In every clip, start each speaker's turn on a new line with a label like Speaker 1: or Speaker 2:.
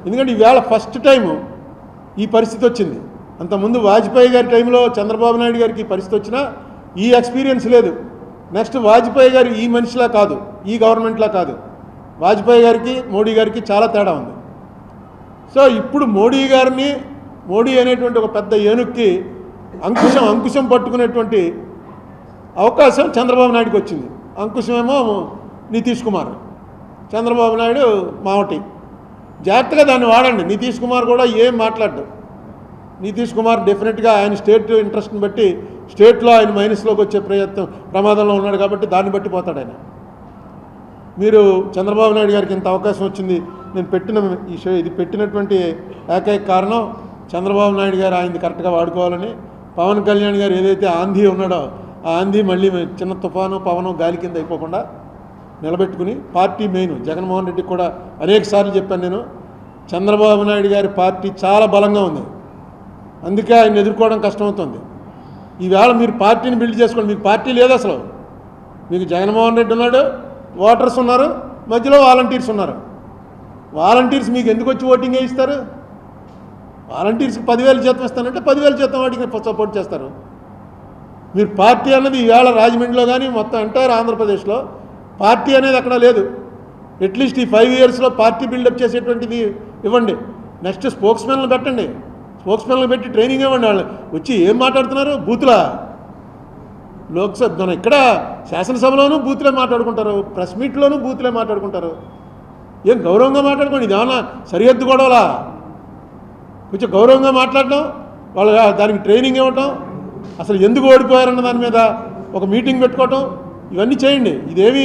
Speaker 1: ఎందుకంటే ఈవేళ first time ఈ పరిస్థితి వచ్చింది. అంతకుముందు వాజ్పేయి గారి టైంలో చంద్రబాబు నాయుడు గారికి ఈ పరిస్థితి వచ్చినా ఈ ఎక్స్పీరియన్స్ లేదు. నెక్స్ట్ వాజ్పేయి గారు ఈ మనిషిలా కాదు, ఈ గవర్నమెంట్లా కాదు. వాజ్పేయి గారికి మోడీ గారికి చాలా తేడా ఉంది. సో ఇప్పుడు మోడీ అనేటువంటి ఒక పెద్ద ఏనుక్కి అంకుశం పట్టుకునేటువంటి అవకాశం చంద్రబాబు నాయుడుకి వచ్చింది. అంకుశమేమో నితీష్ కుమార్, చంద్రబాబు నాయుడు మావటి. జాగ్రత్తగా దాన్ని వాడండి. నితీష్ కుమార్ కూడా ఏం మాట్లాడ్డు. నితీష్ కుమార్ డెఫినెట్గా ఆయన స్టేట్ ఇంట్రెస్ట్ని బట్టి స్టేట్లో ఆయన మైనస్లోకి వచ్చే ప్రమాదంలో ఉన్నాడు కాబట్టి దాన్ని బట్టి పోతాడు ఆయన. మీరు చంద్రబాబు నాయుడు గారికి ఇంత అవకాశం వచ్చింది, నేను ఇది పెట్టినటువంటి ఏకైక కారణం చంద్రబాబు నాయుడు గారు ఆయనది కరెక్ట్గా వాడుకోవాలని. పవన్ కళ్యాణ్ గారు ఏదైతే ఆంధీ ఉన్నాడో ఆ ఆంధీ మళ్ళీ చిన్న తుఫాను పవను గాలి కింద అయిపోకుండా నిలబెట్టుకుని పార్టీ మెయిన్ జగన్మోహన్ రెడ్డికి కూడా అనేక సార్లు చెప్పాను నేను, చంద్రబాబు నాయుడు గారి పార్టీ చాలా బలంగా ఉంది, అందుకే ఆయన ఎదుర్కోవడం కష్టమవుతుంది. ఈవేళ మీరు పార్టీని బిల్డ్ చేసుకోండి. మీకు పార్టీ లేదు అసలు. మీకు జగన్మోహన్ రెడ్డి ఉన్నాడు, ఓటర్స్ ఉన్నారు, మధ్యలో వాలంటీర్స్ ఉన్నారు. వాలంటీర్స్ మీకు ఎందుకు వచ్చి ఓటింగ్ వేయిస్తారు? వాలంటీర్స్కి 10,000 జీతం ఇస్తానంటే 10,000 జీతం వాటికి సపోర్ట్ చేస్తారు. మీరు పార్టీ అన్నది ఈవేళ రాజమండ్రిలో కానీ మొత్తం ఎంటైర్ ఆంధ్రప్రదేశ్లో పార్టీ అనేది అక్కడ లేదు. అట్లీస్ట్ ఈ 5 ఇయర్స్లో పార్టీ బిల్డప్ చేసేటువంటిది ఇవ్వండి. నెక్స్ట్ స్పోక్స్మెన్లు పెట్టండి. స్పోక్స్మెన్లు పెట్టి ట్రైనింగ్ ఇవ్వండి. వాళ్ళు వచ్చి ఏం మాట్లాడుతున్నారు? బూతులా? లోక్సభ మన ఇక్కడ శాసనసభలోనూ బూతులే మాట్లాడుకుంటారు, ప్రెస్ మీట్లోనూ బూతులే మాట్లాడుకుంటారు. ఏం గౌరవంగా మాట్లాడుకోండి. ఇది ఏమన్నా సరిహద్దు గొడవలా? కొంచెం గౌరవంగా మాట్లాడటం, వాళ్ళు దానికి ట్రైనింగ్ ఇవ్వటం, అసలు ఎందుకు ఓడిపోయారన్న దాని మీద ఒక మీటింగ్ పెట్టుకోవటం, ఇవన్నీ చేయండి. ఇదేమి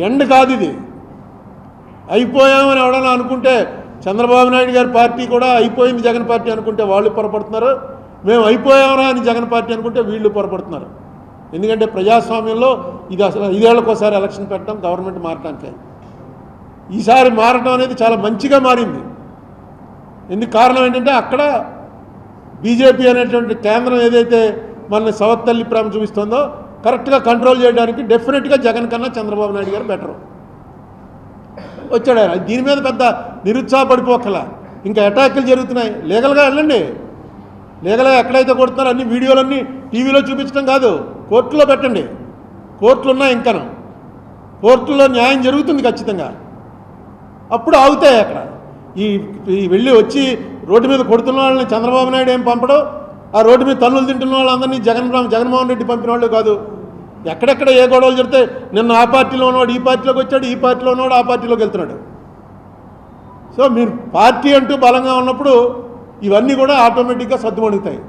Speaker 1: ఎండ్ కాదు. ఇది అయిపోయామని ఎవడన్నా అనుకుంటే, చంద్రబాబు నాయుడు గారి పార్టీ కూడా అయిపోయింది జగన్ పార్టీ అనుకుంటే వాళ్ళు పొరపడుతున్నారు, మేము అయిపోయామరా అని జగన్ పార్టీ అనుకుంటే వీళ్ళు పొరపడుతున్నారు. ఎందుకంటే ప్రజాస్వామ్యంలో ఇది అసలు 5 ఏళ్లకోసారి ఎలక్షన్ పెట్టడం గవర్నమెంట్ మారటానికే. ఈసారి మారటం అనేది చాలా మంచిగా మారింది. ఎందుకు కారణం ఏంటంటే అక్కడ బీజేపీ అనేటువంటి కేంద్రం ఏదైతే మన సవత్తల్లి ప్రేమ చూపిస్తుందో కరెక్ట్గా కంట్రోల్ చేయడానికి డెఫినెట్గా జగన్ కన్నా చంద్రబాబు నాయుడు గారు బెటరు వచ్చాడు. ఆయన దీని మీద పెద్ద నిరుత్సాహపడిపోకలా. ఇంకా అటాక్లు జరుగుతున్నాయి. లీగల్గా వెళ్ళండి. లీగల్గా ఎక్కడైతే కొడుతున్నారో అన్ని వీడియోలన్నీ టీవీలో చూపించడం కాదు, కోర్టులో పెట్టండి. కోర్టులు ఉన్నాయి, ఇంకా కోర్టులో న్యాయం జరుగుతుంది ఖచ్చితంగా. అప్పుడు ఆగుతాయి అక్కడ. ఈ వెళ్ళి వచ్చి రోడ్డు మీద కొడుతున్న వాళ్ళని చంద్రబాబు నాయుడు ఏం పంపడం, ఆ రోడ్డు మీద తన్నులు తింటున్న వాళ్ళందరినీ జగన్మోహన్ రెడ్డి పంపిన వాళ్ళు కాదు. ఎక్కడెక్కడ ఏ గొడవలు జరిగితే నిన్న ఆ పార్టీలో ఉన్నవాడు ఈ పార్టీలోకి వచ్చాడు, ఈ పార్టీలో ఉన్నవాడు ఆ పార్టీలోకి వెళ్తున్నాడు. సో మీరు పార్టీ అంటూ బలంగా ఉన్నప్పుడు ఇవన్నీ కూడా ఆటోమేటిక్గా సర్దుమణుగుతాయి.